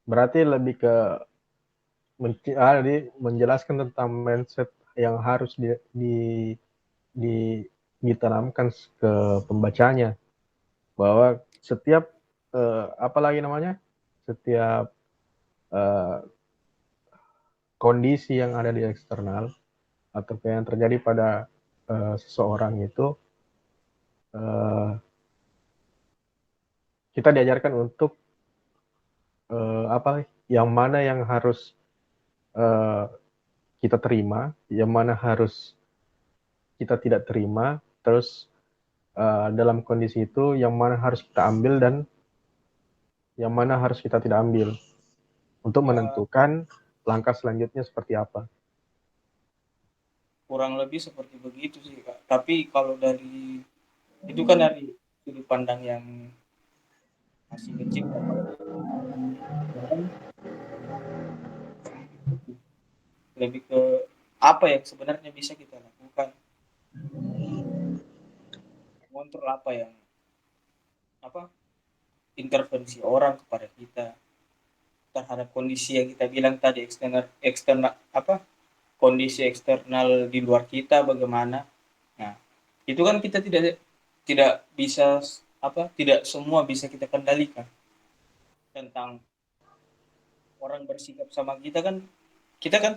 berarti lebih ke menjelaskan tentang mindset yang harus di- ditanamkan ke pembacanya, bahwa setiap apa lagi namanya, setiap eh, kondisi yang ada di eksternal atau yang terjadi pada seseorang itu, eh, kita diajarkan untuk apa, yang mana yang harus eh, kita terima, yang mana harus kita tidak terima, terus dalam kondisi itu yang mana harus kita ambil dan yang mana harus kita tidak ambil, untuk Ya, menentukan langkah selanjutnya seperti apa. kurang lebih seperti begitu sih, Kak. Tapi kalau dari itu kan dari sudut pandang yang masih kecil ya. Kalau sekarang lebih ke apa yang sebenarnya bisa kita lakukan, mengontrol apa yang apa intervensi orang kepada kita terhadap kondisi yang kita bilang tadi, eksternal eksternal apa kondisi eksternal di luar kita bagaimana. Nah, itu kan kita tidak tidak bisa tidak semua bisa kita kendalikan. Tentang orang bersikap sama kita kan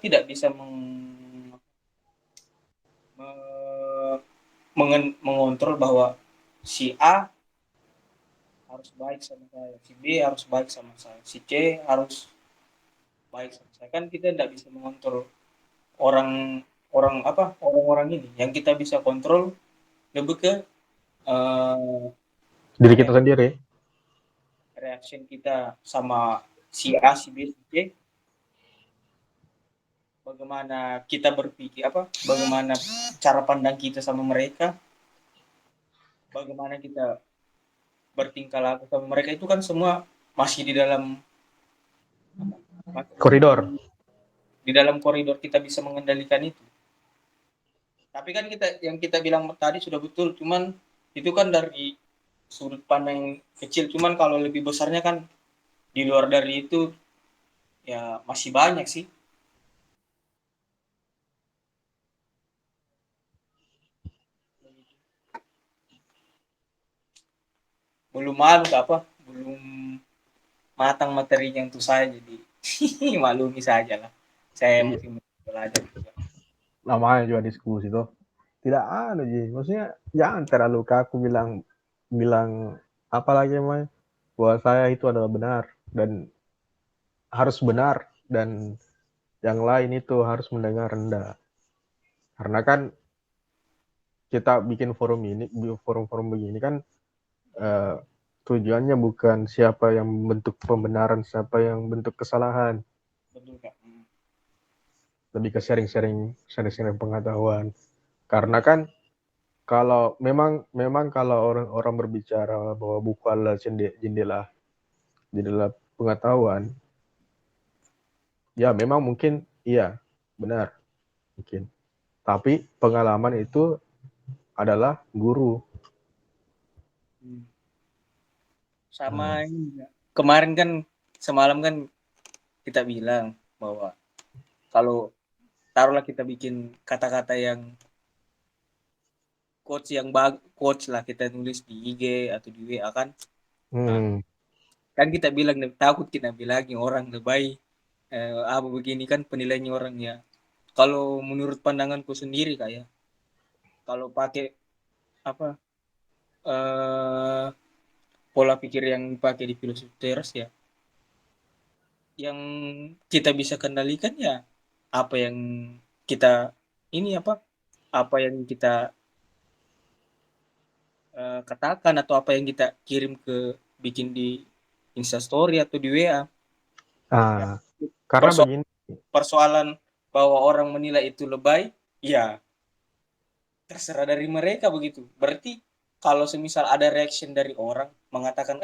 tidak bisa me- mengontrol bahwa si A harus baik sama saya, si B harus baik sama saya, si C harus baik sama saya. Kan kita tidak bisa mengontrol orang orang-orang ini. Yang kita bisa kontrol lebih ke eh, Diri kita re- sendiri. reaction kita sama si A, si B, si C, bagaimana kita berpikir bagaimana cara pandang kita sama mereka, bagaimana kita bertingkah laku sama mereka, itu kan semua masih di dalam masih Koridor. di dalam koridor kita bisa mengendalikan itu. Tapi kan yang kita bilang tadi sudah betul, cuman itu kan dari sudut pandang yang kecil, cuman kalau lebih besarnya kan di luar dari itu ya masih banyak sih. Belum malu belum matang materinya untuk saya, jadi maklumi saja lah. Saya Iya, masih belajar juga. namanya juga diskusi tuh. Tidak anu Ji, maksudnya jangan terlalu kaku bilang bilang apa lagi namanya, bahwa saya itu adalah benar dan harus benar, dan yang lain itu harus mendengar rendah. Karena kan kita bikin forum-forum begini kan, eh, tujuannya bukan siapa yang bentuk pembenaran, siapa yang bentuk kesalahan, Betul Kak. lebih ke sharing-sharing pengetahuan. Karena kan kalau memang memang kalau orang-orang berbicara bahwa buku adalah jendela jendela pengetahuan, ya memang mungkin iya, benar mungkin. Tapi pengalaman itu adalah guru. Hmm. Sama Nah, ini Kak. Kemarin kan semalam kan kita bilang bahwa kalau taruhlah kita bikin kata-kata yang quotes lah kita tulis di IG atau di WA kan. Nah, hmm, kan kita bilang takut kita bilangin orang lebay apa begini kan penilaiannya orang ya. Kalau menurut pandanganku sendiri kayak kalau pakai apa eh pola pikir yang pakai di filosofi teras ya, yang kita bisa kendalikan ya apa yang kita ini apa yang kita katakan atau apa yang kita kirim bikin di Instastory atau di WA. Ya, ah, karena perso- begini. persoalan bahwa orang menilai itu lebay, ya terserah dari mereka begitu. Berarti kalau semisal ada reaction dari orang mengatakan,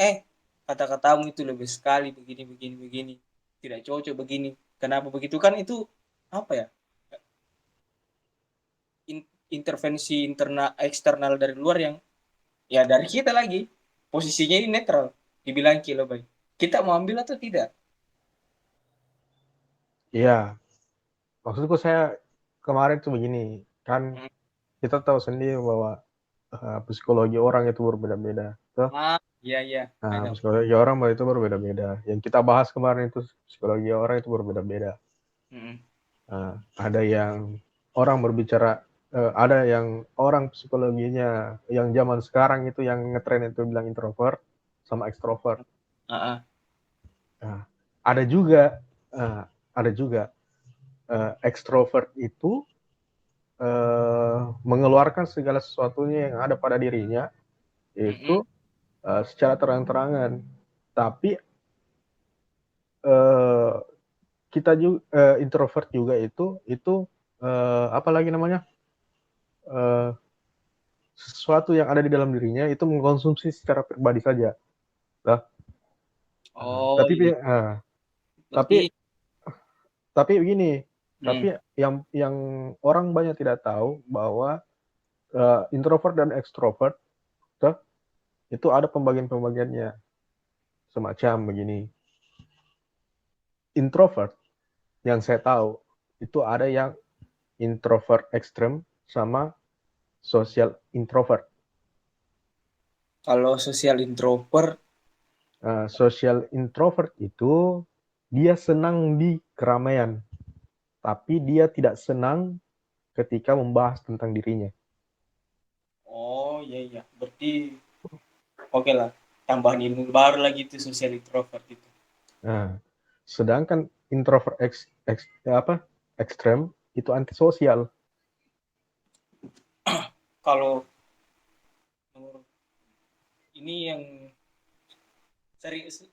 kata-katamu itu lebih sekali begini begini begini, tidak cocok begini. Kenapa begitu kan itu apa ya? Intervensi internal eksternal dari luar yang ya dari kita lagi posisinya ini netral, dibilang lebay. Kita mau ambil atau tidak? Iya, maksudku saya kemarin tuh begini, kan Hmm. kita tahu sendiri bahwa psikologi orang itu berbeda-beda. Tuh. Ah, iya iya, I Nah, know. psikologi orang itu berbeda-beda. Yang kita bahas kemarin itu psikologi orang itu berbeda-beda. Mm-mm. Ada yang orang berbicara, ada yang orang psikologinya yang zaman sekarang itu yang ngetren itu bilang introvert sama ekstrovert. Ah, ah. Nah, ada juga, uh, ada juga ekstrovert itu mengeluarkan segala sesuatunya yang ada pada dirinya Mm-mm. itu secara terang-terangan. Tapi uh, kita juga introvert juga itu apa lagi namanya, uh, sesuatu yang ada di dalam dirinya itu mengkonsumsi secara pribadi saja. Nah, Oh tapi iya, tapi berarti tapi begini, mm, tapi yang orang banyak tidak tahu bahwa introvert dan extrovert itu ada pembagian-pembagiannya semacam begini. Introvert yang saya tahu itu ada yang introvert ekstrem sama social introvert. kalau sosial introvert, Social introvert itu dia senang di keramaian, tapi dia tidak senang ketika membahas tentang dirinya. oh iya iya, berarti oke lah, tambahan ilmu baru lagi itu sosial introvert itu. Nah, sedangkan introvert ekstrem itu antisosial. Kalau menurut ini yang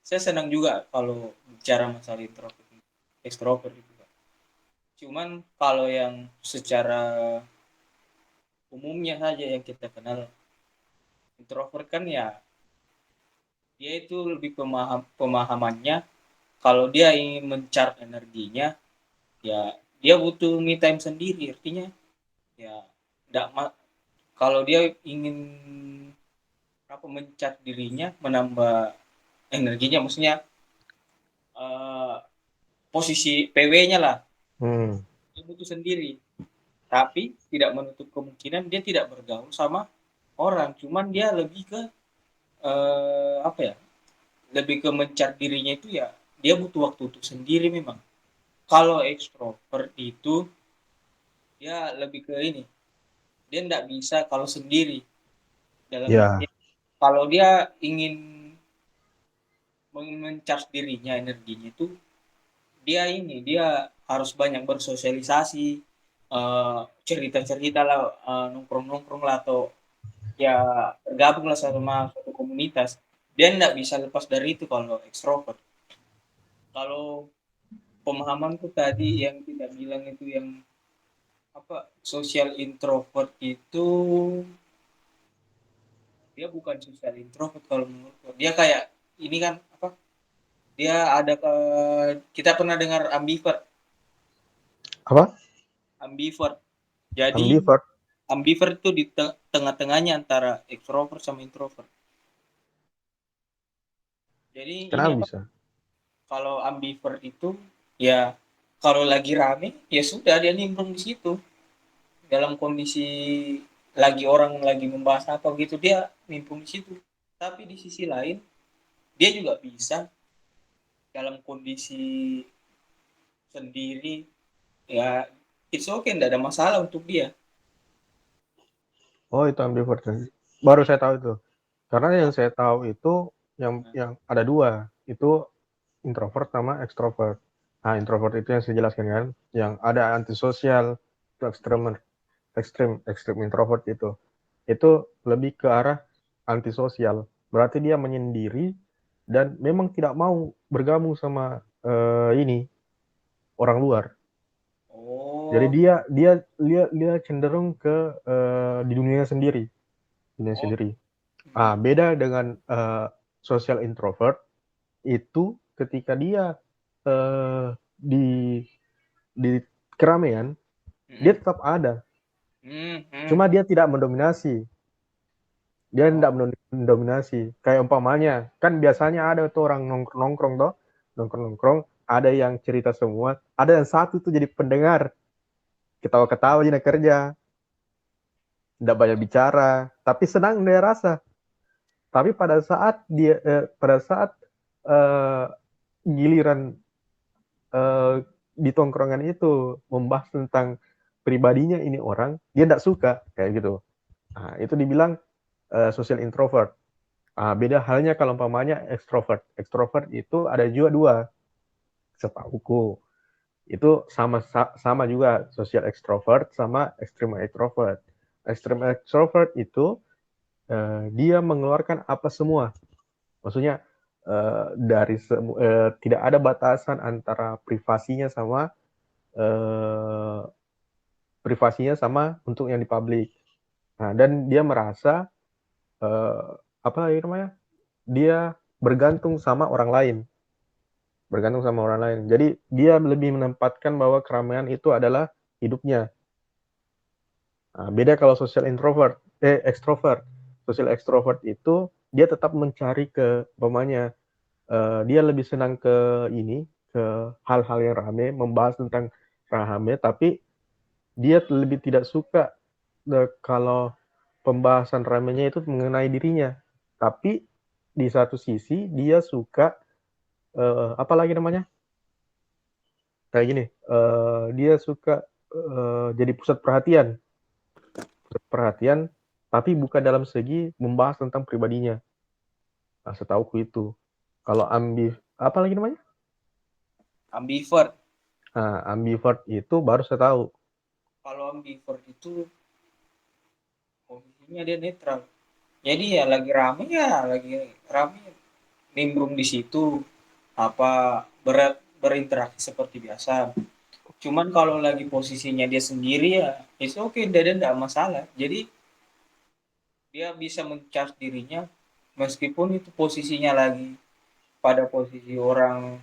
saya senang juga kalau bicara masalah introvert, extrovert itu. Cuman kalau yang secara umumnya saja yang kita kenal introvert kan ya dia itu lebih pemahamannya kalau dia ingin mencari energinya ya dia butuh me time sendiri artinya ya tidak kalau dia ingin apa mencat dirinya menambah energinya maksudnya eh, posisi PW-nya lah Hmm. dia butuh sendiri tapi tidak menutup kemungkinan dia tidak bergaul sama orang cuman dia lebih ke apa ya lebih ke mencat dirinya itu ya dia butuh waktu untuk sendiri memang kalau ekstrovert itu dia lebih ke ini dia tidak bisa kalau sendiri dalam Ya, arti kalau dia ingin mencharge dirinya energinya itu dia harus banyak bersosialisasi cerita-cerita lah nongkrong-nongkrong lah atau ya tergabung lah sama suatu komunitas dia tidak bisa lepas dari itu kalau ekstrovert kalau pemahamanku tadi yang tidak bilang itu yang apa social introvert itu dia bukan social introvert kalau menurutku dia kayak ini kan apa dia ada ke kita pernah dengar ambivert apa? ambivert jadi Ambivert. ambivert itu di tengah-tengahnya antara extrovert sama introvert jadi ini Kenapa apa bisa? kalau ambivert itu ya kalau lagi rame ya sudah dia nimbrung di situ dalam kondisi lagi orang lagi membahas apa gitu dia nimbrung di situ tapi di sisi lain dia juga bisa dalam kondisi sendiri ya it's okay tidak ada masalah untuk dia. Oh, itu ambivert. Baru saya tahu itu. Karena yang Nah, saya tahu itu yang ada dua, itu introvert sama extrovert. Nah, introvert itu yang saya jelaskan kan, yang ada antisosial, itu ekstrem introvert itu. Itu lebih ke arah antisosial. Berarti dia menyendiri dan memang tidak mau bergabung sama ini orang luar. Jadi oh, dia cenderung ke di dunia oh, sendiri. hmm, Beda dengan social introvert itu ketika dia di keramaian, dia hmm, tetap ada. hmm, hmm, Cuma dia tidak mendominasi. Dia oh, tidak mendominasi. Kayak umpamanya, kan biasanya ada tuh orang nongkrong-nongkrong toh, nongkrong-nongkrong. ada yang cerita semua, ada yang satu tuh jadi pendengar, ketawa-ketawa aja kerja, tidak banyak bicara, tapi senang dia rasa. Tapi pada saat uh, giliran di tongkrongan itu membahas tentang pribadinya ini orang, dia tidak suka kayak gitu. Nah, itu dibilang social introvert. Beda halnya kalau umpamanya extrovert. Extrovert itu ada juga dua, setahuku. Itu sama juga social extrovert sama extreme extrovert. Extreme extrovert itu dia mengeluarkan apa semua. Maksudnya tidak ada batasan antara eh, privasinya sama untuk yang di publik. Nah, dan dia merasa eh, apa namanya? Dia bergantung sama orang lain. Bergantung sama orang lain. Jadi dia lebih menempatkan bahwa keramaian itu adalah hidupnya. Nah, beda kalau social extrovert. Social extrovert itu dia tetap mencari ke umpamanya dia lebih senang ke ke hal-hal yang rame, membahas tentang rame, tapi dia lebih tidak suka kalau pembahasan ramenya itu mengenai dirinya. Tapi di satu sisi dia suka apa lagi namanya? Kayak gini, dia suka jadi pusat perhatian, tapi bukan dalam segi membahas tentang pribadinya. Nah, setauku itu. Kalau apa lagi namanya? Ambivert. Nah, ambivert itu baru saya tahu. Kalau ambivert itu posisinya dia netral. Jadi ya lagi rame nimbrung di situ, apa berinteraksi seperti biasa. Cuman kalau lagi posisinya dia sendiri ya itu oke, dia tidak masalah. Jadi dia bisa men-charge dirinya meskipun itu posisinya lagi pada posisi orang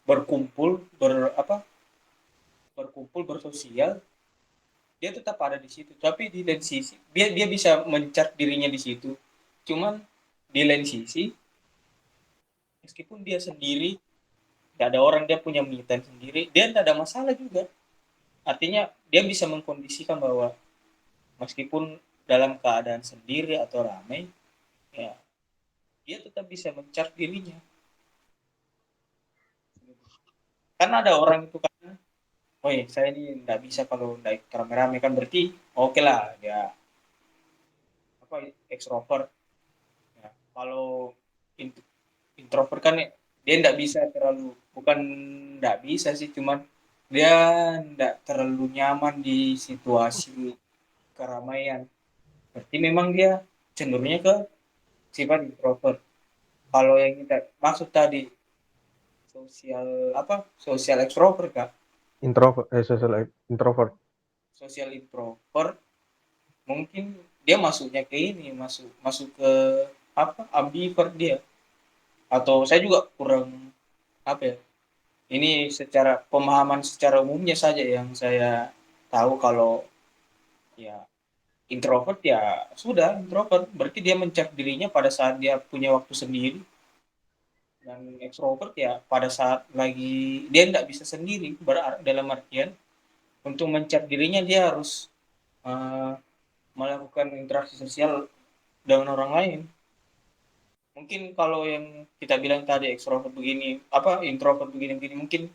berkumpul berkumpul bersosial, dia tetap ada di situ. Tapi di lain sisi dia bisa men-charge dirinya di situ. Cuman di lain sisi meskipun dia sendiri, tidak ada orang, dia punya me time sendiri, dia tidak ada masalah juga. Artinya dia bisa mengkondisikan bahwa meskipun dalam keadaan sendiri atau ramai, ya dia tetap bisa men-charge dirinya. Karena ada orang itu kan, oh iya, saya ini nggak bisa kalau naik rame-rame kan, berarti oke lah dia apa ekstrovert. Ya, kalau introvert kan dia nggak bisa terlalu, bukan nggak bisa sih, cuman dia nggak terlalu nyaman di situasi keramaian. Berarti memang dia cenderungnya ke sifat introvert. Kalau yang kita maksud tadi sosial extrovert kak, Social introvert. sosial introvert mungkin dia masuknya ke ini, masuk masuk ke ambivert dia, atau saya juga kurang apa ya, ini secara pemahaman secara umumnya saja yang saya tahu. Kalau ya introvert ya sudah introvert, berarti dia mencari dirinya pada saat dia punya waktu sendiri. Dan ekstrovert ya pada saat lagi dia tidak bisa sendiri, dalam artian untuk mencari dirinya dia harus uh, melakukan interaksi sosial dengan orang lain. Mungkin kalau yang kita bilang tadi ekstrovert begini, introvert begini begini, mungkin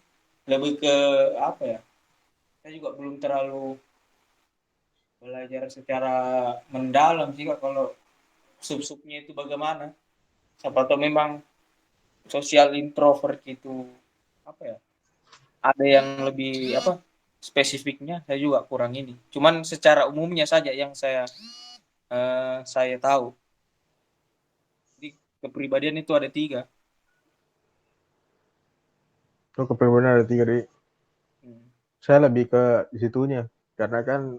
lebih ke apa ya, saya juga belum terlalu belajar secara mendalam sih Kak, kalau sub-subnya itu bagaimana. Siapa tahu memang sosial introvert itu apa ya, ada yang lebih spesifiknya, saya juga kurang ini. Cuman secara umumnya saja yang saya tahu. Jadi kepribadian itu ada 3. Itu kepribadian ada tiga. Jadi saya lebih ke situnya karena kan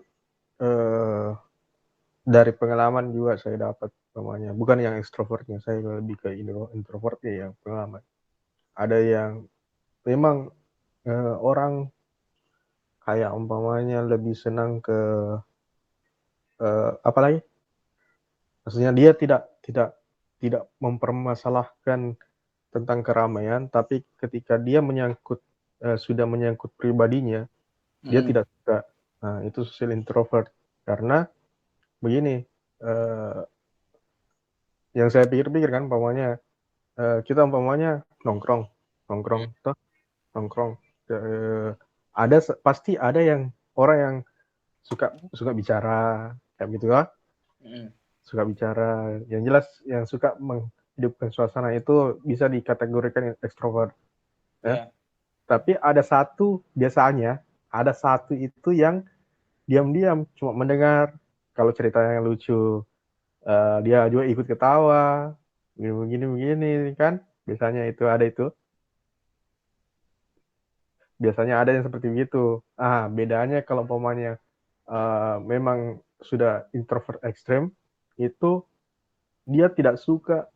eh, dari pengalaman juga saya dapat namanya, bukan yang ekstrovertnya, saya lebih ke introvertnya yang pengalaman. Ada yang memang orang kayak umpamanya lebih senang ke apa lagi, maksudnya dia tidak tidak tidak mempermasalahkan tentang keramaian, tapi ketika dia sudah menyangkut pribadinya, dia tidak suka. Nah, itu social introvert. Karena begini, yang saya pikir-pikir kan, kita nongkrong, toh nongkrong. Pasti ada orang yang suka bicara kayak gitu kan, suka bicara. Yang jelas yang suka menghidupkan suasana itu bisa dikategorikan ekstrovert. Ya. Tapi biasanya ada satu itu yang diam-diam cuma mendengar kalau ceritanya yang lucu, dia juga ikut ketawa begini kan, biasanya ada yang seperti itu. Bedanya kalau umpamanya memang sudah introvert ekstrem, itu dia tidak suka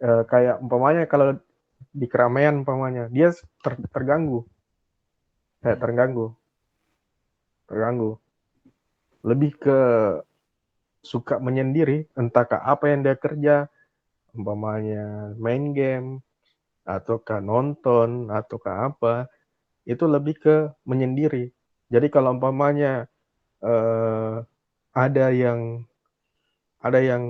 kayak umpamanya kalau di keramaian umpamanya dia terganggu, kayak terganggu lebih ke suka menyendiri, entahkah apa yang dia kerja, umpamanya main game ataukah nonton ataukah apa, itu lebih ke menyendiri. Jadi kalau umpamanya ada yang ada yang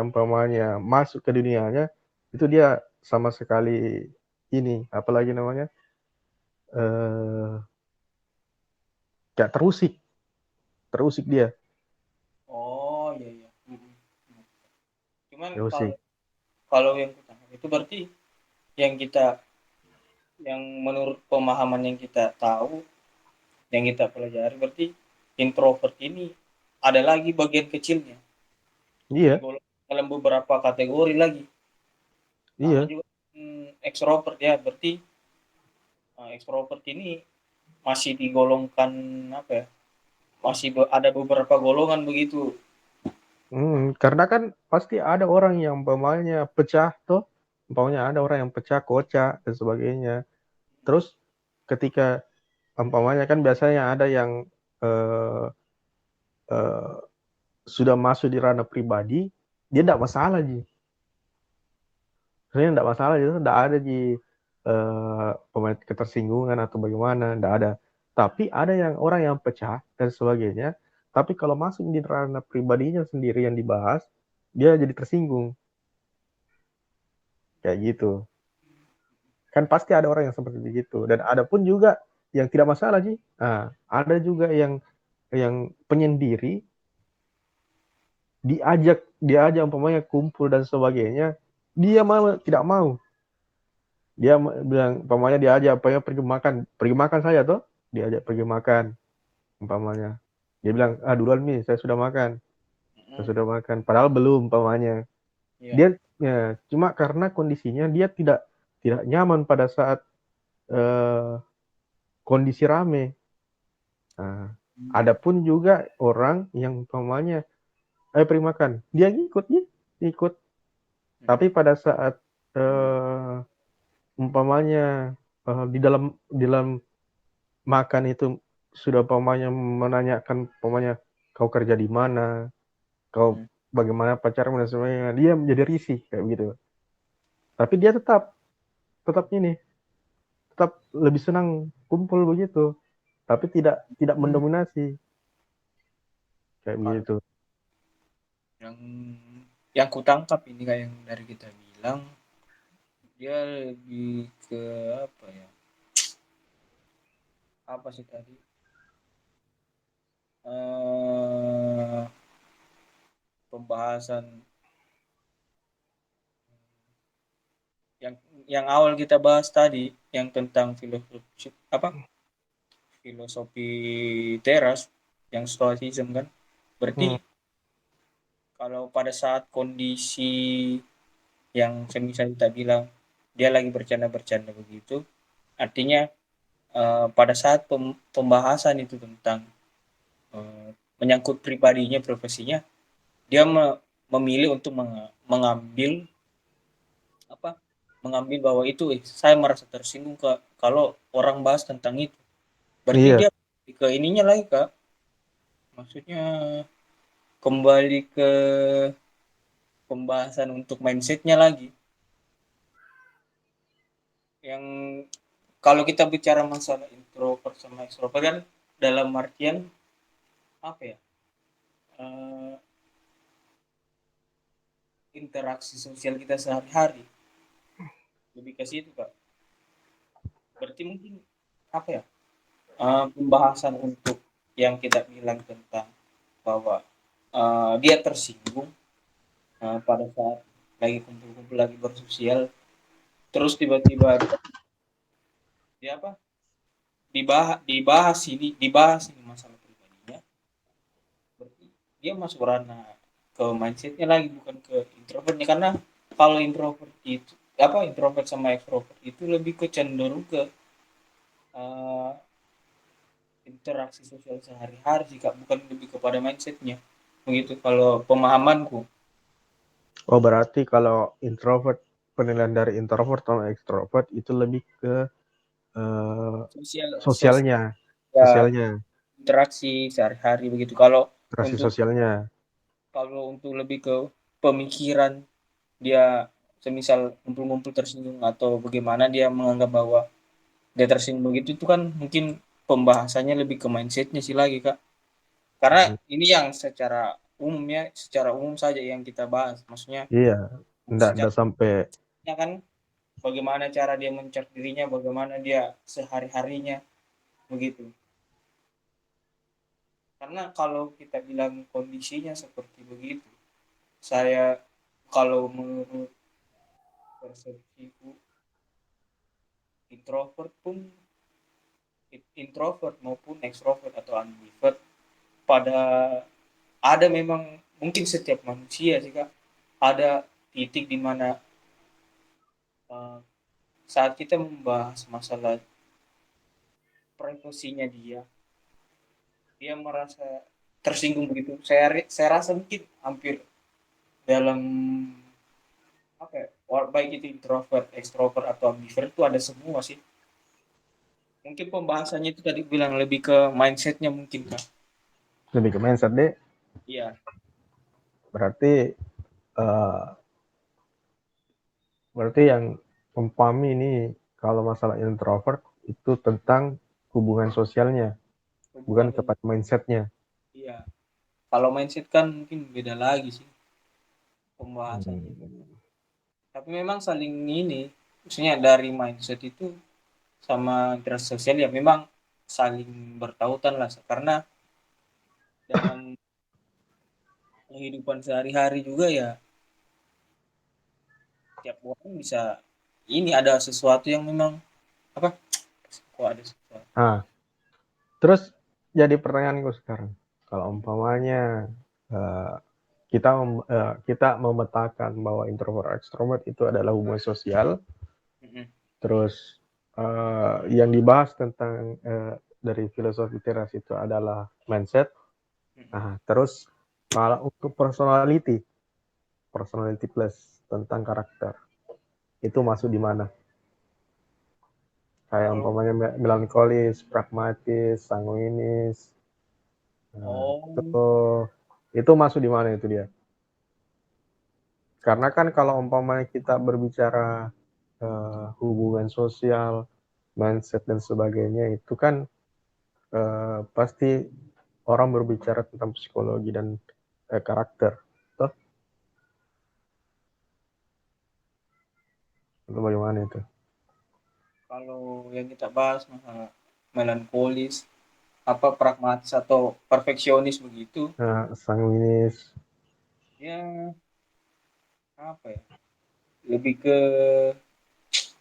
umpamanya masuk ke dunianya, itu dia sama sekali apalagi namanya, kayak terusik dia. Oh iya iya. Cuman Terusik. kalau yang kutangkap itu berarti yang menurut pemahaman yang kita tahu, yang kita pelajari, berarti introvert ini ada lagi bagian kecilnya, Iya, digolong dalam beberapa kategori lagi. Ada iya. juga ekstrovert ya, berarti ekstrovert ini masih digolongkan apa ya? Masih ada beberapa golongan begitu. Karena kan pasti ada orang yang umpamanya pecah tuh, umpamanya ada orang yang pecah, kocak dan sebagainya. Terus ketika umpamanya kan biasanya ada yang eh, eh, sudah masuk di ranah pribadi, dia tidak masalah ji. Sebenarnya tidak masalah, itu tidak ada ji ketersinggungan atau bagaimana, tidak ada. Tapi ada yang orang yang pecah dan sebagainya. Tapi kalau masuk di ranah pribadinya sendiri yang dibahas, dia jadi tersinggung kayak gitu. Kan pasti ada orang yang seperti itu. Dan ada pun juga yang tidak masalah sih. Ada juga yang penyendiri, diajak umpamanya kumpul dan sebagainya, dia malah tidak mau. Dia bilang umpamanya diajak pergi makan saya tuh, diajak pergi makan umpamanya. Dia bilang, duluan nih saya sudah makan. Padahal belum umpamanya. Ya. Dia cuma karena kondisinya dia tidak nyaman pada saat kondisi rame. Ada pun juga orang yang umpamanya pergi makan, dia ikut. Tapi pada saat umpamanya di dalam makan itu sudah umpamanya menanyakan umpamanya kau kerja di mana, kau bagaimana pacarmu dan sebagainya, dia menjadi risih kayak gitu. Tapi dia tetap lebih senang kumpul begitu, tapi tidak mendominasi kayak Kalau begitu. yang kutangkap ini kayak yang dari kita bilang, dia lebih ke apa ya? Apa sih tadi? Pembahasan yang awal kita bahas tadi, yang tentang filosofi teras, yang stoicism kan. Berarti kalau pada saat kondisi yang semisal kita bilang dia lagi bercanda-bercanda begitu, artinya pada saat pembahasan itu tentang menyangkut pribadinya, profesinya, dia memilih untuk mengambil bahwa itu saya merasa tersinggung kalau orang bahas tentang itu. Berarti Iya, dia ke ininya lagi Kak. Maksudnya kembali ke pembahasan untuk mindsetnya lagi. Yang kalau kita bicara masalah introvert sama extrovert kan dalam artian apa ya? eh, Interaksi sosial kita sehari-hari lebih ke situ Kak. Berarti mungkin apa ya? Pembahasan untuk yang kita bilang tentang bahwa dia tersinggung pada saat lagi kumpul-kumpul lagi bersosial, terus tiba-tiba dia apa? Dibahas ini masalah pribadinya, berarti dia masuk ranah ke mindsetnya lagi, bukan ke introvertnya. Karena kalau introvert sama extrovert itu lebih ke cenderung ke uh, interaksi sosial sehari-hari sih Kak, bukan lebih kepada mindsetnya. Begitu kalau pemahamanku. Oh, berarti kalau introvert, penilaian dari introvert sama ekstrovert itu lebih ke Sosial sosialnya, ya, sosialnya, interaksi sehari-hari begitu. Kalau interaksi untuk sosialnya. lebih ke pemikiran, dia semisal ngumpul-ngumpul tersinggung atau bagaimana dia menganggap bahwa dia tersinggung begitu, itu kan mungkin pembahasannya lebih ke mindsetnya sih lagi Kak. Karena Hmm, ini yang secara umum saja yang kita bahas, maksudnya iya, secara ndak sampai. kan bagaimana cara dia mencari dirinya, bagaimana dia sehari-harinya begitu. Karena kalau kita bilang kondisinya seperti begitu, saya kalau menurut persepsiku, introvert pun introvert maupun extrovert atau ambivert pada ada memang, mungkin setiap manusia sih Kak, ada titik di mana uh, saat kita membahas masalah privasinya dia, dia merasa tersinggung begitu. Saya rasa mungkin hampir dalam apa ya, baik itu introvert, extrovert atau ambivert itu ada semua sih. Mungkin pembahasannya itu tadi bilang lebih ke mindsetnya mungkin Kak. Lebih ke mindset deh. Iya. Berarti eh, berarti yang umpami ini kalau masalah introvert itu tentang hubungan sosialnya, bukan Hubungan, kepada mindsetnya. iya. Kalau mindset kan mungkin beda lagi sih pembahasannya. Hmm. Tapi memang saling ini, maksudnya dari mindset itu sama interaksi sosial ya memang saling bertautan lah. Karena dalam kehidupan sehari-hari juga ya tiap orang bisa ini ada sesuatu yang memang apa? Kok ada sesuatu? Nah, terus jadi pertanyaanku sekarang, kalau umpamanya eh, kita memetakan bahwa introvert extrovert itu adalah hubungan sosial, Mm-mm. terus yang dibahas tentang dari filosofi teras itu adalah mindset. Mm-mm. Nah, terus kalau untuk personality plus tentang karakter, itu masuk di mana? Kayak Kalau umpamanya melankolis, pragmatis, sanguinis. Nah, oh itu masuk di mana itu dia? Karena kan kalau umpamanya kita berbicara hubungan sosial, mindset dan sebagainya itu kan pasti orang berbicara tentang psikologi dan karakter. Tuh, itu bagaimana itu? kalau yang kita bahas masalah melankolis, apa pragmatis atau perfeksionis begitu, Nah, sanguinis. ya apa ya? Lebih ke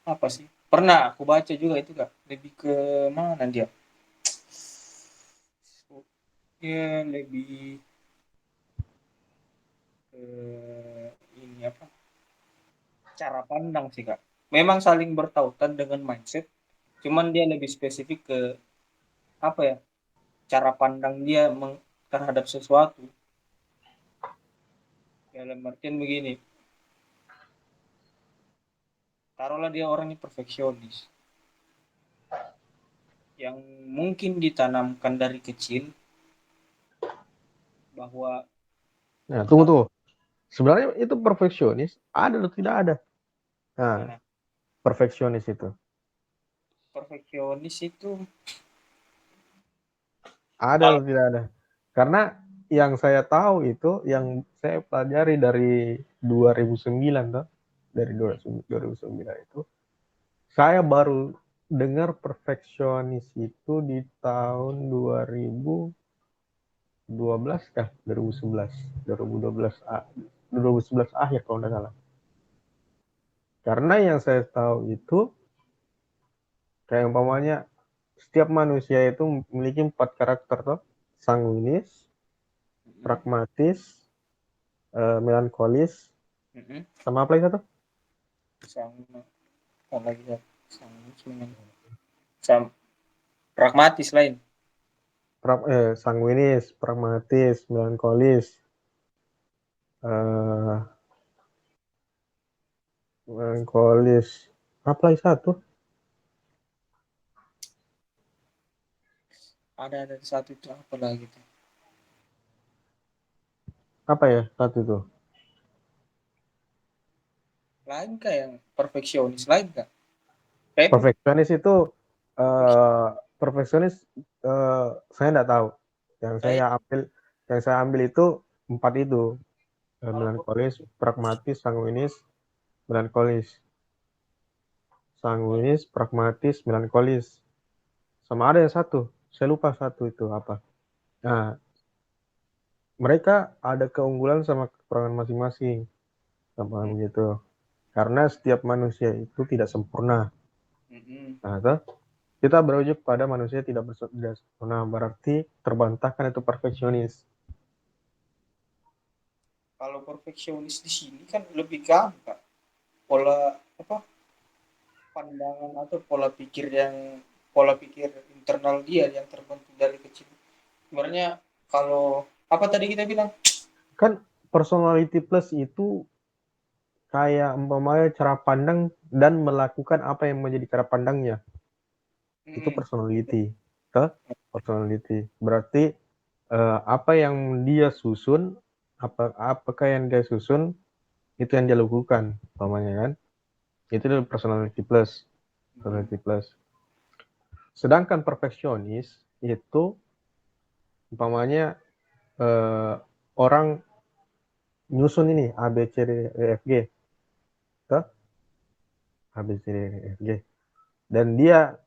apa sih? Pernah aku baca juga itu Kak, lebih ke mana dia? Ya lebih ke ini apa? Cara pandang sih Kak. Memang saling bertautan dengan mindset, cuman dia lebih spesifik ke apa ya? Cara pandang dia terhadap sesuatu. Dalam artian begini, taruhlah dia orangnya perfeksionis, yang mungkin ditanamkan dari kecil bahwa Nah, tunggu tuh. Sebenarnya itu perfeksionis, ada atau tidak ada? Nah, Nah, perfeksionis itu. perfeksionis itu Ada kalau atau tidak ada? Karena yang saya tahu itu, yang saya pelajari dari 2009 tuh, dari 2009 itu, saya baru dengar perfeksionis itu di tahun 2012 kah? 2011. 2012, 2011 akhir kalau tidak salah. Karena yang saya tahu itu, kayak umpamanya setiap manusia itu memiliki 4 karakter tuh. Sanguinis, mm, pragmatis, melankolis, mm, sama apa lagi satu? sama apa lagi ya? Sama pragmatis lain. Sanguinis, pragmatis, melankolis, eh, melankolis, apa lagi satu? Ada satu itu apa lagi tuh? Apa ya satu itu? Lain kah yang perfeksionis lain kah? Kayak Perfeksionis itu, eh, perfeksionis, saya tidak tahu. Yang saya kayak ambil, yang saya ambil itu 4 itu. kalau Melankolis, pragmatis, sanguinis, melankolis. Sanguinis, pragmatis, melankolis. Sama ada yang satu, saya lupa satu itu apa. Nah, mereka ada keunggulan sama kekurangan masing-masing, sama begitu. Karena setiap manusia itu tidak sempurna. mm, Nah, toh, kita berujuk pada manusia tidak sempurna, berarti terbantahkan itu perfeksionis. kalau perfeksionis di sini kan lebih gampang pola apa pandangan atau pola pikir internal dia yang terbentuk dari kecil. Sebenarnya kalau apa tadi kita bilang? Kan personality plus itu kayak umpamanya cara pandang dan melakukan apa yang menjadi cara pandangnya. Itu Mm, personality. Toh? Personality. Berarti apa yang dia susun, apakah yang dia susun itu yang dia lakukan, umpamanya kan. Itu adalah personality plus. mm, Personality plus. Sedangkan perfeksionis itu umpamanya, eh, orang nyusun ini A B C D E F G, toh? A B C D E F G, dan dia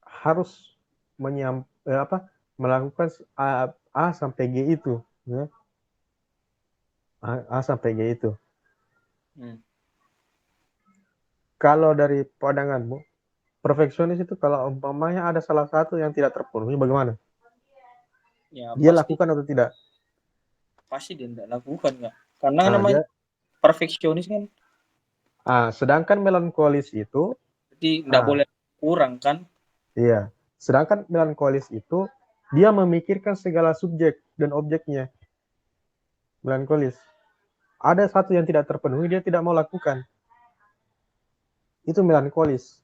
harus melakukan A sampai G itu, ya. A sampai G itu. mm. Kalau dari pandanganmu, perfeksionis itu kalau umpamanya ada salah satu yang tidak terpenuhi, bagaimana? Ya Dia lakukan atau tidak? pasti dia tidak lakukan nggak? Karena Ah, namanya dia, perfeksionis kan, sedangkan melankolis itu, jadi tidak ah, boleh kurang kan? iya. Sedangkan melankolis itu dia memikirkan segala subjek dan objeknya. Melankolis. Ada satu yang tidak terpenuhi, dia tidak mau lakukan. Itu melankolis.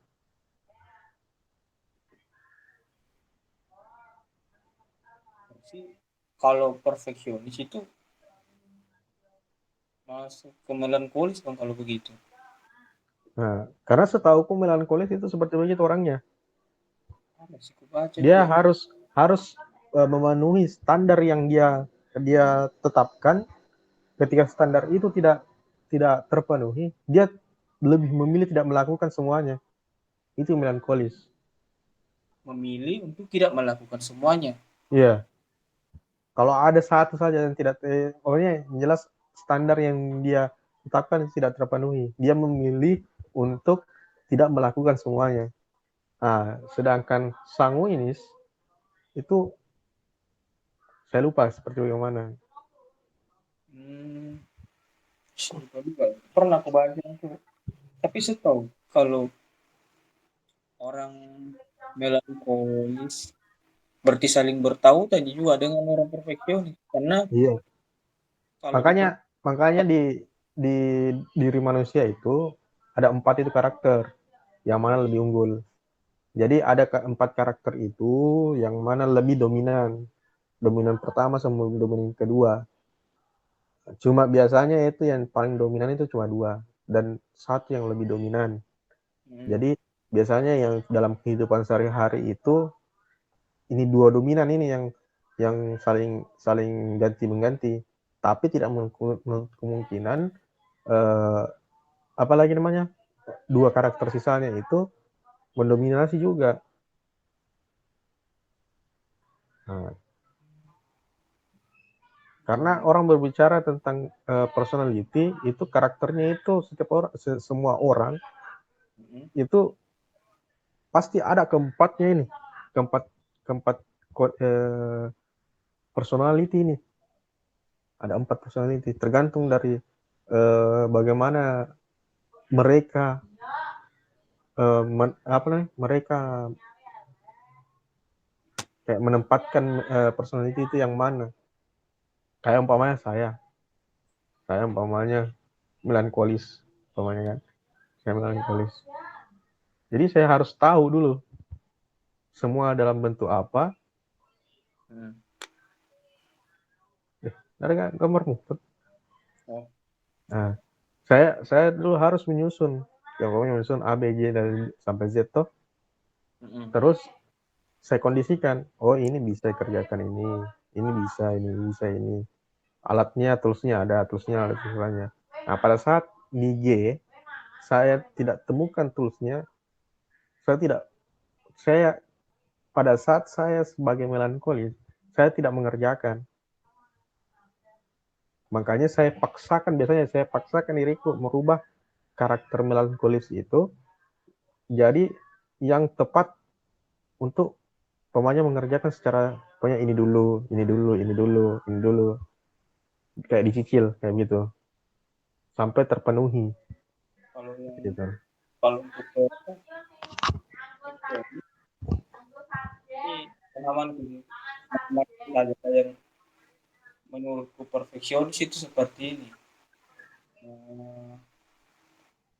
Sih kalau perfeksionis itu masuk ke melankolis dong kalau begitu. Nah, karena setahuku melankolis itu seperti begitu orangnya. Ada sih aku baca Dia juga. harus memenuhi standar yang dia dia tetapkan. Ketika standar itu tidak tidak terpenuhi, dia lebih memilih tidak melakukan semuanya. Itu melankolis. Memilih untuk tidak melakukan semuanya. Iya. Kalau ada satu saja yang tidak, pokoknya yang jelas standar yang dia tetapkan tidak terpenuhi, dia memilih untuk tidak melakukan semuanya. Nah, sedangkan sanguinis itu saya lupa seperti bagaimana. Hmm, lupa juga. Pernah aku baca itu. Tapi setahu kalau orang melankolis berarti saling bertahu tadi juga dengan orang perfeksionis. Karena Iya. kalau di Makanya makanya di diri manusia itu ada 4 itu karakter yang mana lebih unggul. Jadi ada 4 karakter itu yang mana lebih dominan. Dominan pertama sama dominan kedua. Cuma biasanya itu yang paling dominan itu cuma 2 dan satu yang lebih dominan. Jadi biasanya yang dalam kehidupan sehari-hari itu ini 2 dominan ini yang saling saling ganti mengganti. Tapi tidak menutup kemungkinan apa lagi namanya? 2 karakter sisanya itu mendominasi juga. Nah, karena orang berbicara tentang personality itu karakternya itu setiap orang semua orang itu pasti ada keempatnya ini keempat keempat personality ini ada 4 personality tergantung dari bagaimana mereka apa namanya mereka kayak menempatkan personality itu yang mana kayak umpamanya saya umpamanya melankolis umpamanya kan saya melankolis jadi saya harus tahu dulu semua dalam bentuk apa. Ada nggak gambarmu? Oh. Nah, saya dulu harus menyusun, ya pokoknya menyusun A, B, J dari sampai Z toh. Terus saya kondisikan, oh ini bisa kerjakan ini bisa, ini bisa, ini. Alatnya, toolsnya ada, toolsnya, alat toolsnya. Nah, pada saat di G, saya tidak temukan toolsnya, saya pada saat saya sebagai melankolis, saya tidak mengerjakan. Makanya biasanya saya paksakan diriku merubah karakter melankolis itu jadi yang tepat untuk pemainnya mengerjakan secara pokoknya ini dulu, ini dulu, ini dulu, ini dulu. Kayak dicicil kayak gitu sampai terpenuhi Kalau yang gitu. kalau untuk ini pengalaman ini ada yang menurutku perfeksionis itu seperti ini.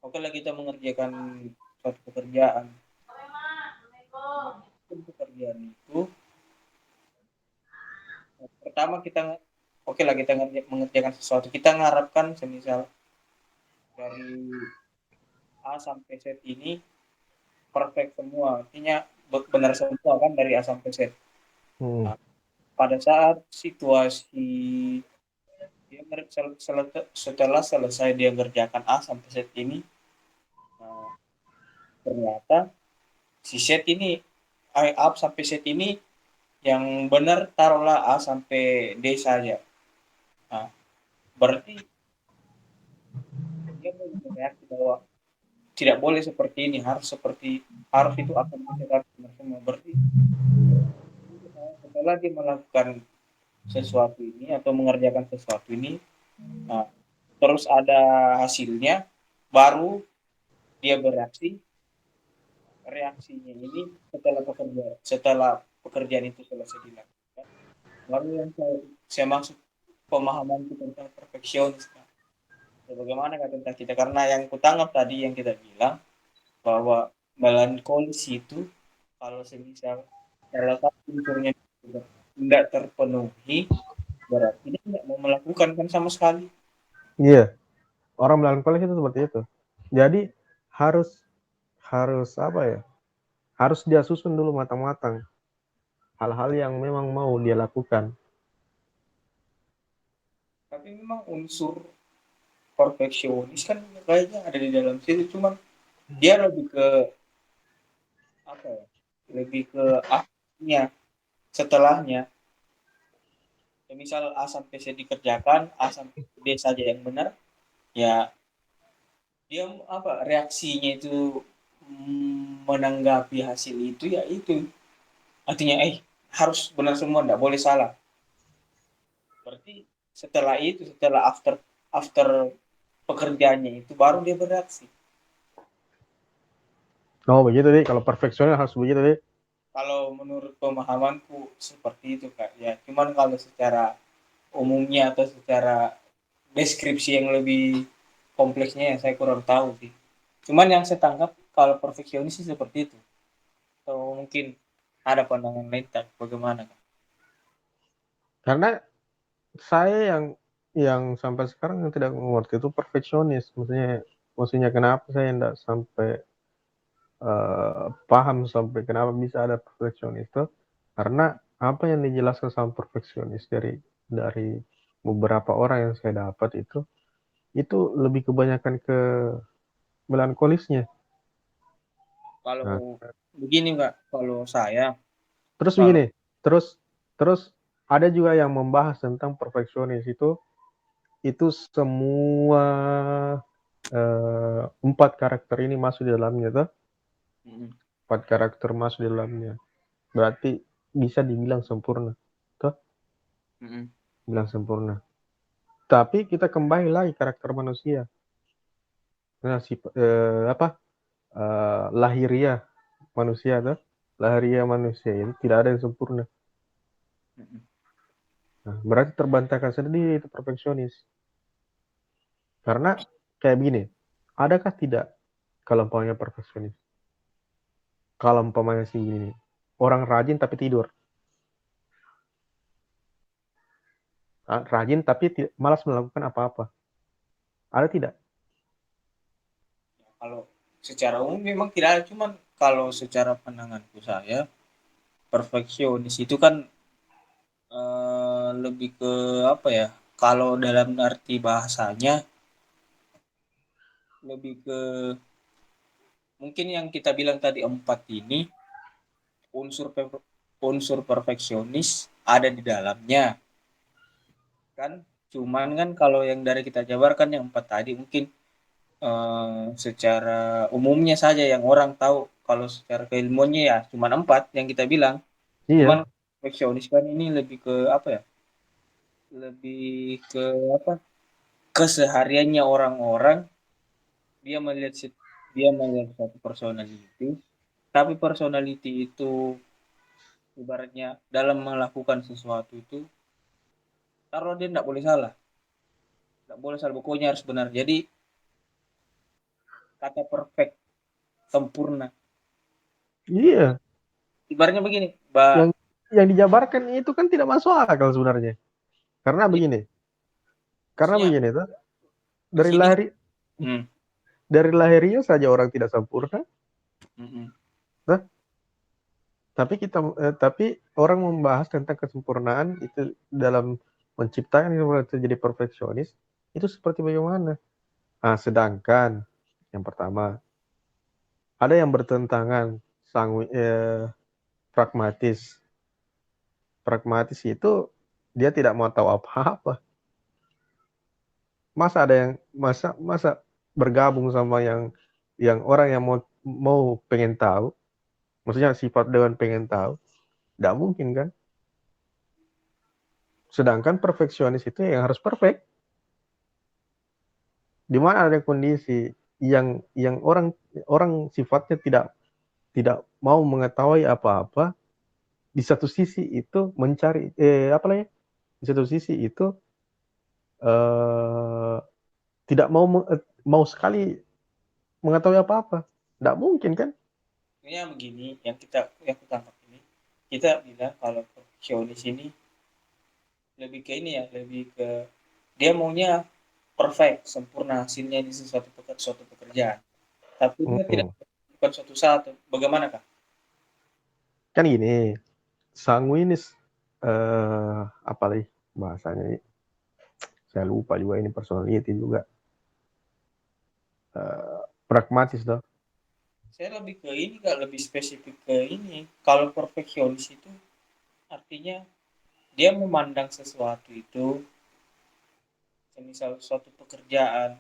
Oke lah kita mengerjakan suatu pekerjaan. Pekerjaan itu pertama kita oke lah kita mengerjakan sesuatu kita mengharapkan semisal dari A sampai Z ini perfect semua artinya benar semua kan dari A sampai Z. Nah, pada saat situasi dia setelah selesai dia mengerjakan A sampai Z ini ternyata si Z ini A up sampai Z ini yang benar taruhlah A sampai D saja. Nah, berarti dia bereaksi bahwa tidak boleh seperti ini, harus itu akan bisa semua. Berarti setelah dia melakukan sesuatu ini atau mengerjakan sesuatu ini, nah, terus ada hasilnya, baru dia bereaksi. Reaksinya ini setelah pekerjaan itu selesai dilakukan. Baru yang saya maksud pemahaman tentang perfeksionis. Bagaimana tentang kita? Karena yang kutangkap tadi yang kita bilang bahwa melankolis itu kalau semisal salah satu unsurnya tidak terpenuhi berarti dia tidak mau melakukan kan sama sekali. Iya, orang melankolis itu seperti itu. Jadi harus harus apa ya? Harus dia susun dulu matang-matang hal-hal yang memang mau dia lakukan. Tapi memang unsur perfeksionis kan kayaknya ada di dalam situ, cuman dia lebih ke apa ya? Lebih ke akhirnya setelahnya. Misal A sampai C dikerjakan, A sampai D saja yang benar, ya dia apa reaksinya itu menanggapi hasil itu ya itu artinya harus benar semua tidak boleh salah. Berarti setelah after pekerjaannya itu baru dia bereaksi. Oh begitu deh, kalau perfeksionis harus begitu deh. Kalau menurut pemahamanku seperti itu Kak. Ya, cuman kalau secara umumnya atau secara deskripsi yang lebih kompleksnya ya saya kurang tahu sih. Cuman yang saya tangkap kalau perfeksionis sih seperti itu. Atau mungkin ada pandangan lain tak bagaimana Kak? Karena saya yang yang sampai sekarang yang tidak mengerti itu perfeksionis. Maksudnya kenapa saya tidak sampai paham sampai kenapa bisa ada perfeksionis itu, karena apa yang dijelaskan sama perfeksionis dari beberapa orang yang saya dapat itu lebih kebanyakan ke melankolisnya. Nah, Kalau begini Kak, kalau saya, terus kalau begini, terus terus ada juga yang membahas tentang perfeksionis itu semua 4 karakter ini masuk di dalamnya tuh. Mm, 4 karakter masuk di dalamnya. Berarti bisa dibilang sempurna. Tuh, mm, bilang sempurna. Tapi kita kembali lagi karakter manusia. Nah, apa? Lahiriah manusia tuh. Lahiriah manusia ini tidak ada yang sempurna. mm. Nah, berarti terbantahkan sendiri itu perfeksionis. Karena kayak begini, adakah tidak kalau umpamanya perfeksionis? Kalau umpamanya sih gini, orang rajin tapi tidur. Rajin tapi malas melakukan apa-apa. Ada tidak? Kalau secara umum memang tidak ada, cuman kalau secara pandanganku saya, perfeksionis itu kan lebih ke apa ya? Kalau dalam arti bahasanya lebih ke mungkin yang kita bilang tadi empat ini unsur perfeksionis ada di dalamnya kan. Cuman kan kalau yang dari kita jabarkan yang empat tadi mungkin secara umumnya saja yang orang tahu, kalau secara keilmuannya ya cuman empat yang kita bilang. Cuman Iya, perfeksionis kan ini lebih ke apa ya? Lebih ke apa? Kesehariannya orang-orang, dia melihat dia melihat satu personality, tapi personality itu ibaratnya dalam melakukan sesuatu itu taruh dia tidak boleh salah, pokoknya harus benar. Jadi kata perfect, sempurna, iya. ibaratnya begini, Mbak. Yang yang dijabarkan itu kan tidak masuk akal sebenarnya. Karena Ya, begini, karena maksudnya begini tuh di dari sini lahir hmm, dari lahirnya saja orang tidak sempurna. hmm, hmm. Nah, tapi orang membahas tentang kesempurnaan itu dalam menciptakan itu jadi perfeksionis itu seperti bagaimana? Nah, sedangkan yang pertama ada yang bertentangan pragmatis. Pragmatis itu dia tidak mau tahu apa-apa. Masa ada yang masa masa bergabung sama yang orang yang mau pengen tahu, maksudnya sifat dewan pengen tahu, tidak mungkin kan? Sedangkan perfeksionis itu yang harus perfect. Di mana ada kondisi yang orang orang sifatnya tidak tidak mau mengetahui apa-apa, di satu sisi itu mencari apa namanya? Di satu sisi itu eh, tidak mau sekali mengetahui apa-apa. Tidak mungkin kan? Ya begini, yang kita tangkap ini, kita bilang kalau perfeksionis ini lebih ke ini ya, lebih ke dia maunya perfect, sempurna hasilnya di suatu pekerjaan. Tapi dia tidak Mm-mm. melakukan suatu saat. Bagaimana kak? Kan gini, sanguinis apa lagi bahasanya ini? Saya lupa juga ini personality juga. Pragmatis dong. Saya lebih ke ini kak, lebih spesifik ke ini. Kalau perfeksionis itu artinya dia memandang sesuatu itu, misal suatu pekerjaan,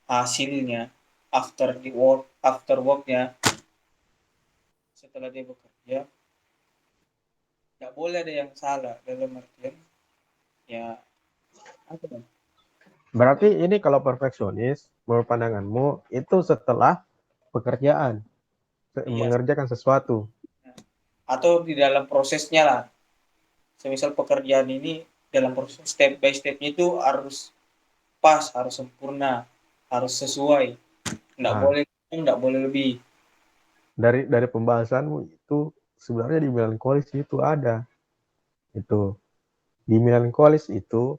hasilnya, after worknya, setelah dia bekerja, nggak boleh ada yang salah dalam artian ya apa ya? Berarti ini kalau perfeksionis, menurut pandanganmu, itu setelah pekerjaan, Iya, mengerjakan sesuatu. atau di dalam prosesnya lah. Semisal pekerjaan ini dalam proses step by stepnya itu harus pas, harus sempurna, harus sesuai, nggak Nah, boleh nggak boleh lebih. dari pembahasanmu itu sebenarnya di melankolis itu ada. Itu di melankolis itu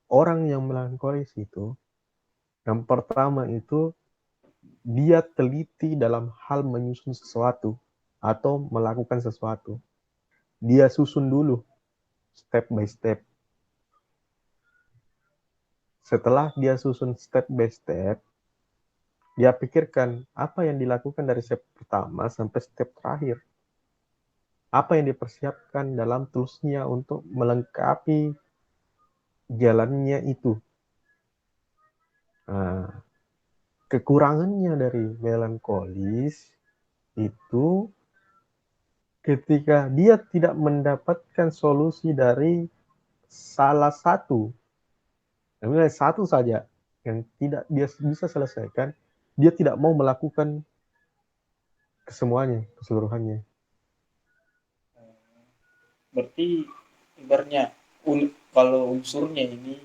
orang yang melankolis itu, yang pertama itu dia teliti dalam hal menyusun sesuatu atau melakukan sesuatu. Dia susun dulu step by step. Setelah dia susun step by step, dia pikirkan apa yang dilakukan dari step pertama sampai step terakhir. Apa yang dipersiapkan dalam toolsnya untuk melengkapi jalannya itu. Nah, kekurangannya dari melankolis itu ketika dia tidak mendapatkan solusi dari salah satu, misalnya satu saja yang tidak dia bisa selesaikan, dia tidak mau melakukan kesemuanya, keseluruhannya. Berarti ibaratnya kalau unsurnya ini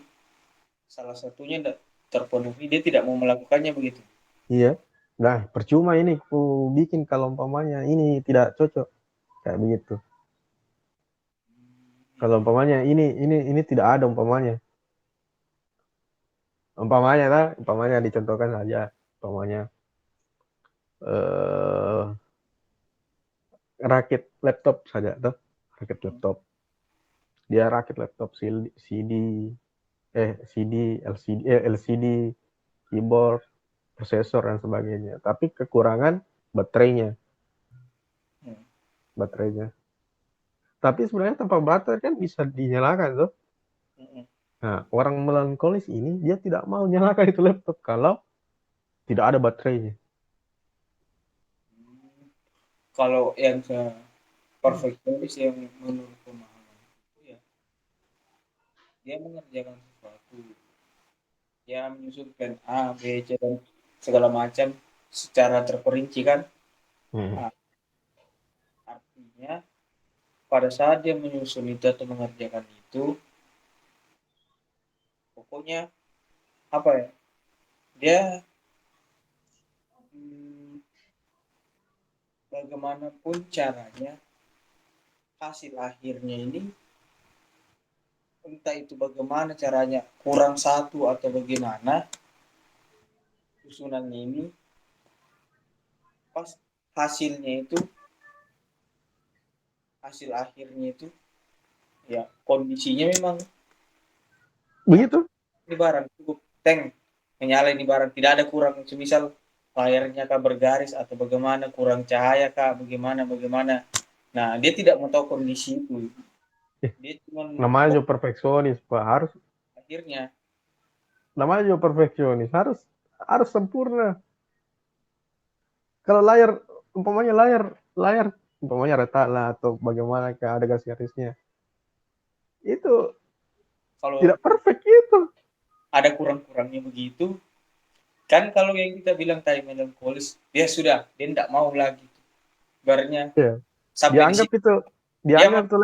salah satunya tidak terpenuhi, dia tidak mau melakukannya begitu. Iya. Nah, percuma ini ku bikin kalau umpamanya ini tidak cocok kayak begitu. Kalau umpamanya ini tidak ada umpamanya. Umpamanya dicontohkan saja, umpamanya eh rakit laptop saja tuh, rakit laptop. Dia rakit laptop CD, LCD, keyboard, prosesor dan sebagainya. Tapi kekurangan baterainya, Hmm. baterainya. Tapi sebenarnya tanpa baterai kan bisa dinyalakan tuh. Hmm. Nah, orang melankolis ini dia tidak mau nyalakan itu laptop kalau tidak ada baterainya. Kalau yang perfeksionis yang menurut pemahaman itu ya, dia mengerjakan sesuatu, dia menyusun plan A, B, C dan segala macam secara terperinci kan. Hmm. Nah, artinya pada saat dia menyusun itu atau mengerjakan itu, pokoknya apa ya, dia hmm, bagaimanapun caranya hasil akhirnya ini, entah itu bagaimana caranya kurang satu atau bagaimana susunannya ini, pas hasilnya itu, hasil akhirnya itu ya kondisinya memang apa, Begitu? ini barang cukup tank menyala, ini barang tidak ada kurang, semisal layarnya kah bergaris atau bagaimana, kurang cahaya kah bagaimana bagaimana. Nah, dia tidak mau tahu kondisi itu, dia cuma Namanya juga perfeksionis, Pak. akhirnya. Namanya juga perfeksionis. Harus sempurna. Kalau layar umpamanya retak lah atau bagaimana kayak ada garis-garisnya. Itu Kalau tidak perfect itu. ada kurang-kurangnya begitu kan, kalau yang kita bilang tadi melankolis, dia sudah, dia tidak mau lagi barnya Ya. sampai di Dianggap situ itu dia dianggap tuh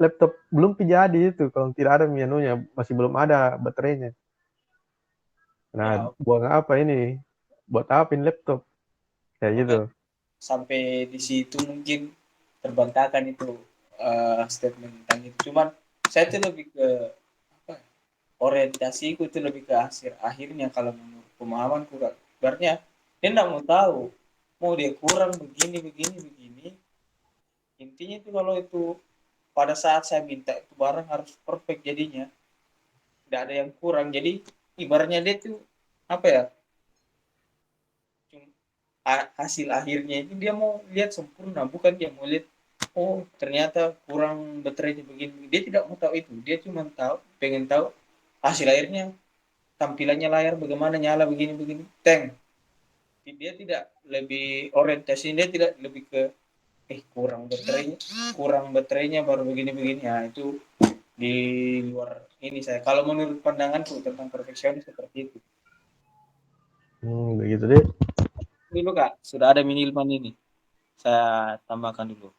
laptop belum jadi itu kalau tidak ada menunya, masih belum ada baterainya. Nah, ya buat apa ini? Buat apa ini laptop? Kayak gitu. makanya sampai di situ mungkin terbantahkan itu statement tentang itu. Cuman saya tuh lebih ke apa, orientasiku itu lebih ke akhirnya kalau menurut pemahamanku sebenarnya dia tidak mau tahu, mau dia kurang begini begini begini, intinya itu kalau itu pada saat saya minta itu barang harus perfect jadinya, tidak ada yang kurang. Jadi ibaratnya dia tuh apa ya, hasil akhirnya itu dia mau lihat sempurna, bukan dia mau lihat oh ternyata kurang baterainya begini. Dia tidak mau tahu itu, dia cuma tahu, pengen tahu hasil akhirnya, tampilannya layar bagaimana, nyala begini begini tank. Dia tidak lebih orientasi, dia tidak lebih ke kurang baterainya baru begini begini. Nah itu di luar ini saya, kalau menurut pandanganku tentang perfeksionis seperti itu. Begitu deh. Dulu kak sudah ada minimal ini, saya tambahkan dulu.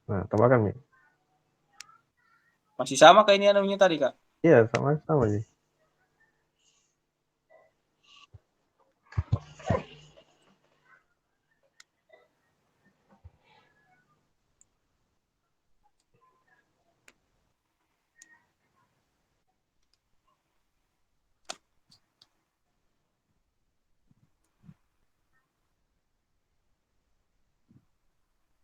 Nah, tambahkan nih. Masih sama kayak ini namanya tadi kak. Iya, sama-sama sih.